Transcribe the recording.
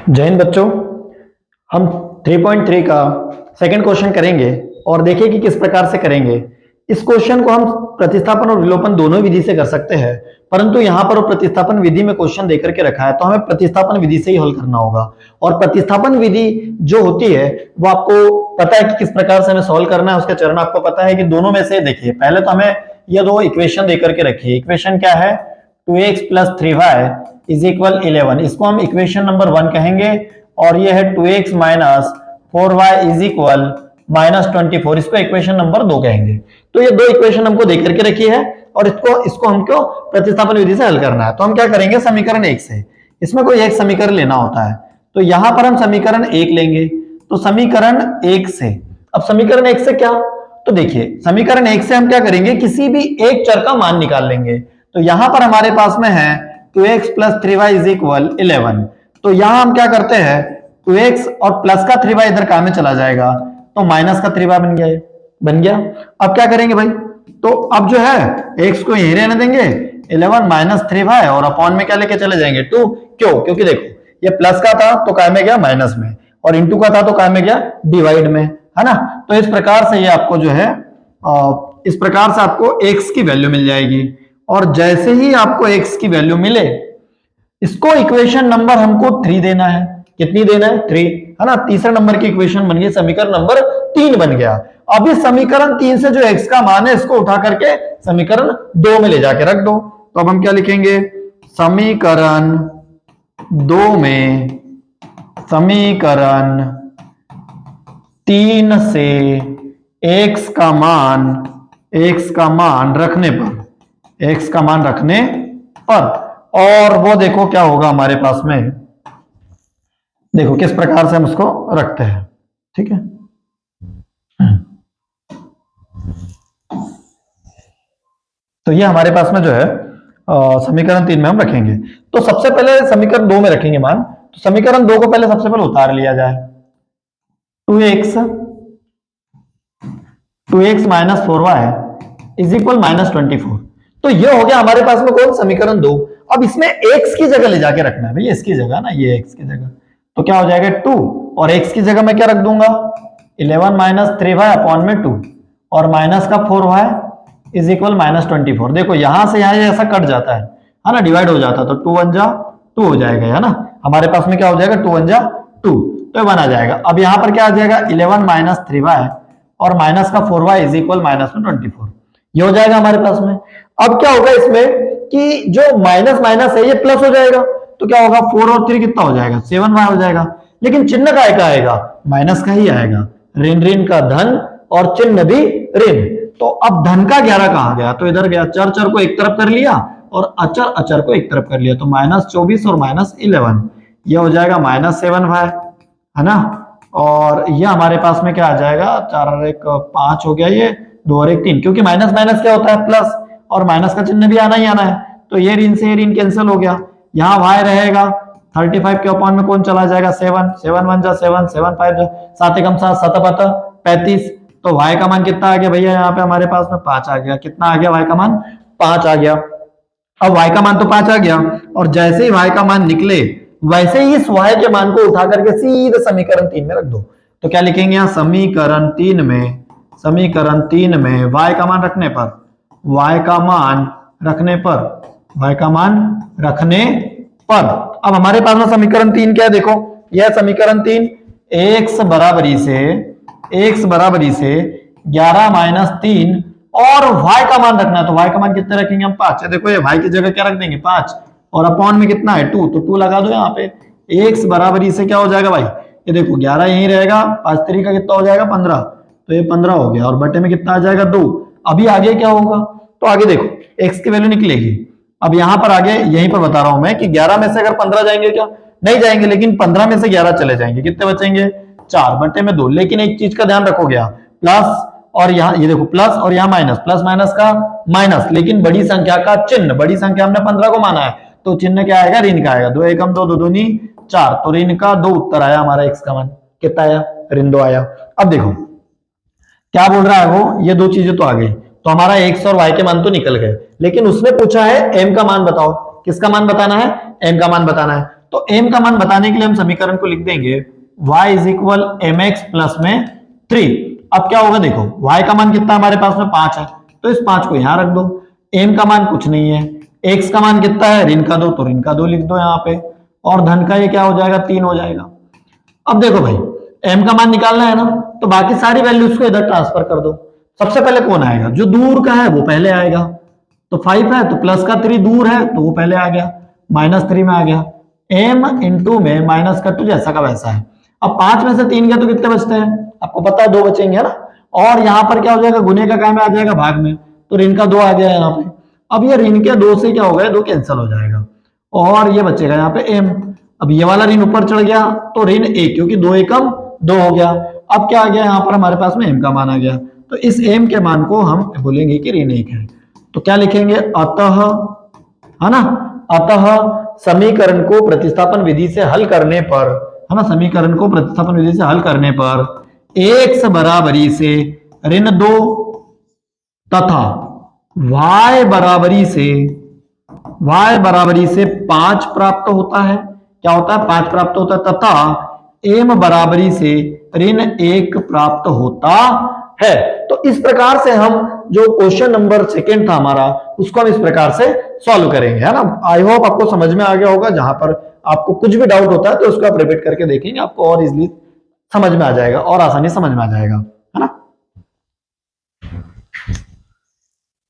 जय हिंद बच्चों। हम 3.3 का सेकंड क्वेश्चन करेंगे और देखिए कि किस प्रकार से करेंगे। इस क्वेश्चन को हम प्रतिस्थापन और विलोपन दोनों विधि से कर सकते हैं, परंतु यहाँ पर वो प्रतिस्थापन विधि में क्वेश्चन देकर के रखा है तो हमें प्रतिस्थापन विधि से ही हल करना होगा। और प्रतिस्थापन विधि जो होती है वो आपको पता है कि किस प्रकार से हमें सॉल्व करना है, उसका चरण आपको पता है कि दोनों में से देखिए पहले तो हमें ये दो इक्वेशन देकर के रखिए। इक्वेशन क्या है? 2x + 3y is equal 11। इसको हम इक्वेशन नंबर 1 कहेंगे और ये है 2x - 4y इज इक्वल -24। इसको इक्वेशन नंबर 2 कहेंगे। तो ये दो इक्वेशन हमको देकर के रखी है और इसको हमको प्रतिस्थापन विधि से हल करना है। तो हम क्या करेंगे, समीकरण 1 से। इसमें कोई एक समीकरण लेना होता है तो यहां पर हम समीकरण 1 लेंगे। तो समीकरण 1 से, अब समीकरण 1 से क्या, तो देखिए समीकरण 1 से हम क्या करेंगे, किसी भी एक चर का मान निकाल लेंगे। तो यहां पर हमारे पास में है 2x + 3y इज इक्वल 11। तो यहां हम क्या करते हैं, 2x और प्लस का 3y इधर काम में चला जाएगा तो माइनस का 3y बन गया। अब क्या करेंगे भाई, तो अब जो है x को यहीं रहने देंगे, 11 - 3y और अपॉन में क्या लेके चले जाएंगे 2। क्यों? क्योंकि देखो ये प्लस का था तो काय में गया माइनस में, और इंटू का था तो काय में गया डिवाइड में, है ना। तो इस प्रकार से ये आपको जो है इस प्रकार से आपको x की वैल्यू मिल जाएगी। और जैसे ही आपको x की वैल्यू मिले, इसको इक्वेशन नंबर हमको 3 देना है। कितनी देना है? 3, है ना। तीसरे नंबर की इक्वेशन बन गई, समीकरण नंबर 3 बन गया। अब इस समीकरण 3 से जो x का मान है इसको उठा करके समीकरण 2 में ले जाके रख दो। तो अब हम क्या लिखेंगे, समीकरण 2 में समीकरण 3 से x का मान रखने पर और वो देखो क्या होगा हमारे पास में, देखो किस प्रकार से हम उसको रखते हैं। ठीक है, तो ये हमारे पास में जो है समीकरण 3 में हम रखेंगे। तो सबसे पहले समीकरण 2 में रखेंगे मान। तो समीकरण 2 को पहले सबसे पहले उतार लिया जाए। 2x - 4y is equal -24। तो ये हो गया हमारे पास में कौन, समीकरण 2। अब इसमें x की जगह ले जाके रखना है भैया, इसकी जगह ना, ये x की जगह। तो क्या हो जाएगा 2, और x की जगह मैं क्या रख दूंगा 11 - 3y अपॉन में 2 और माइनस का 4y इज इक्वल -24। देखो यहां से यहां ऐसा कट जाता है ना, डिवाइड हो जाता है। तो 2 1 जा 2 हो जाएगा, है ना। हमारे पास में क्या हो जाएगा 2 1 जा 2, तो 1 आ जाएगा। अब यहां पर क्या आ जाएगा 11 - 3y और माइनस का 4y इज इक्वल -24। ये हो जाएगा हमारे पास में। अब क्या होगा इसमें कि जो माइनस माइनस है ये प्लस हो जाएगा, तो क्या होगा 4 और 3 कितना हो जाएगा 7y हो जाएगा। लेकिन चिन्ह का आएगा माइनस का ही आएगा, ऋण ऋण का धन और चिन्ह भी ऋण। तो अब धन का 11 कहां गया, तो इधर गया। चर चर को एक तरफ कर लिया और अचर अचर को एक तरफ कर लिया, तो -24 और -11 ये हो जाएगा -7y, है ना। और ये हमारे पास में क्या आ जाएगा 4 और 1 5 हो गया, ये 2 और 1 3, क्योंकि माइनस माइनस क्या होता है प्लस, और माइनस का चिन्ह भी आना ही आना है। तो ये ऋण से ऋण कैंसिल हो गया, यहाँ y रहेगा 35 के अपॉन में कौन चला जाएगा 7, 7 1 जा 7, 7 5 जा 7 1 7 7 35। तो y का मान कितना आ गया भैया, यहाँ पे हमारे पास में 5 आ गया। कितना आ गया y का मान 5 आ गया। अब y का मान तो 5 आ गया, और जैसे ही y का मान निकले वैसे ही इस y के मान को उठा करके सीधे समीकरण 3 में रख दो। तो क्या लिखेंगे यहाँ, समीकरण 3 में y का मान रखने पर अब हमारे पास में समीकरण 3 क्या है, देखो यह समीकरण 3 x बराबरी से 11 - 3 और y का मान रखना है। तो y का मान कितने रखेंगे हम 5। देखो ये y की जगह क्या रख देंगे 5 और अपॉन में कितना है 2, तो 2 लगा दो यहाँ पे। x बराबरी से क्या हो जाएगा भाई, ये देखो 11 यहीं रहेगा, 5 3 का कितना हो जाएगा 15, तो ये 15 हो गया, और बटे में कितना आ जाएगा 2। अभी आगे क्या होगा, तो आगे देखो x की वैल्यू निकलेगी। अब यहां पर आगे यहीं पर बता रहा हूं मैं कि 11 में से अगर 15 जाएंगे, क्या नहीं जाएंगे, लेकिन 15 में से 11 चले जाएंगे, कितने बचेंगे 4 बटे में 2। लेकिन एक चीज का ध्यान रखोगे यहाँ प्लस, और यहाँ ये देखो प्लस और यहाँ माइनस, प्लस माइनस का माइनस, लेकिन बड़ी संख्या का चिन्ह, बड़ी संख्या हमने 15 को माना है तो चिन्ह क्या आएगा ऋण का आएगा। 2 एकम 2 2 दूनी 4, तो ऋण का 2 उत्तर आया हमारा। x का मान कितना आया, ऋण 2 आया। अब देखो क्या बोल रहा है वो, ये दो चीजें तो आ गई, तो हमारा x और y के मान तो निकल गए, लेकिन उसने पूछा है m का मान बताओ। किसका मान बताना है, m का मान बताना है। तो m का मान बताने के लिए हम समीकरण को लिख देंगे y is equal M X plus में 3। अब क्या होगा देखो, y का मान कितना हमारे पास में 5 है, तो इस 5 को यहां रख दो। m का मान कुछ नहीं है, x का मान कितना है, ऋण का 2, तो ऋण का 2 लिख दो यहाँ पे, और धन का ये क्या हो जाएगा, 3 हो जाएगा। अब देखो भाई, m का मान निकालना है ना, तो बाकी सारी वैल्यूज को इधर ट्रांसफर कर दो। सबसे पहले कौन आएगा, जो दूर का है वो पहले आएगा, तो 5 है तो प्लस का 3 दूर है तो वो पहले आ गया, -3 में आ गया। m इंटू में माइनस का 2 जैसा का वैसा है। अब 5 में से 3 गया तो कितने बचते हैं, आपको पता है 2 बचेंगे, है ना। और यहाँ पर क्या हो जाएगा, गुने का काम में आ जाएगा भाग में, तो ऋण का 2 आ गया यहाँ पे। अब ये ऋण के 2 से क्या हो गया, 2 कैंसिल हो जाएगा और ये बचेगा यहाँ पे m। अब ये वाला ऋण ऊपर चढ़ गया तो ऋण 1, क्योंकि 2 एकम 2 हो गया। अब क्या आ गया यहाँ पर हमारे पास में m का मान आ गया, तो इस m के मान को हम बोलेंगे कि ऋण 1 है। तो क्या लिखेंगे, अतः, है ना, अतः समीकरण को प्रतिस्थापन विधि से हल करने पर, है ना, समीकरण को प्रतिस्थापन विधि से हल करने पर x बराबरी से ऋण 2 तथा y बराबरी से 5 प्राप्त होता है। क्या होता है, 5 प्राप्त होता है, तथा m बराबरी से ऋण 1 प्राप्त होता है। तो इस प्रकार से हम जो क्वेश्चन नंबर 2 था हमारा, उसको हम इस प्रकार से सॉल्व करेंगे, है ना। आई होप आपको समझ में आ गया होगा। जहां पर आपको कुछ भी डाउट होता है तो उसको आप रिपीट करके देखेंगे, आपको और इजीली समझ में आ जाएगा और आसानी समझ में आ जाएगा।